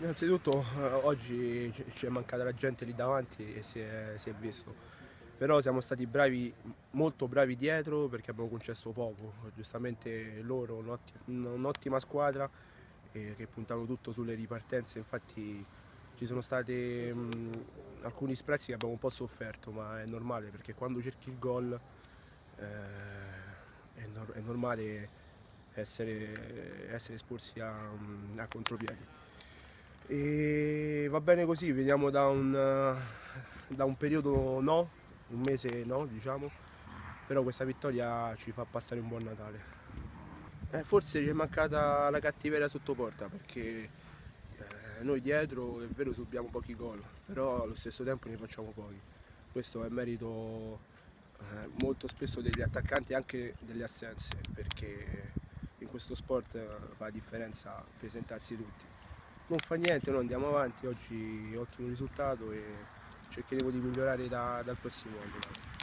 Innanzitutto oggi ci è mancata la gente lì davanti e si è visto, però siamo stati bravi, molto bravi dietro perché abbiamo concesso poco, giustamente loro un'ottima squadra che puntavano tutto sulle ripartenze, infatti ci sono stati alcuni sprezzi che abbiamo un po' sofferto, ma è normale perché quando cerchi il gol è normale essere esposti a contropiedi. E va bene così, veniamo da un periodo no, un mese no, diciamo, però questa vittoria ci fa passare un buon Natale. Forse ci è mancata la cattiveria sotto porta perché noi dietro è vero subiamo pochi gol, però allo stesso tempo ne facciamo pochi. Questo è merito molto spesso degli attaccanti e anche delle assenze, perché in questo sport fa la differenza presentarsi tutti. Non fa niente, noi andiamo avanti, oggi ottimo risultato e cercheremo di migliorare dal prossimo anno.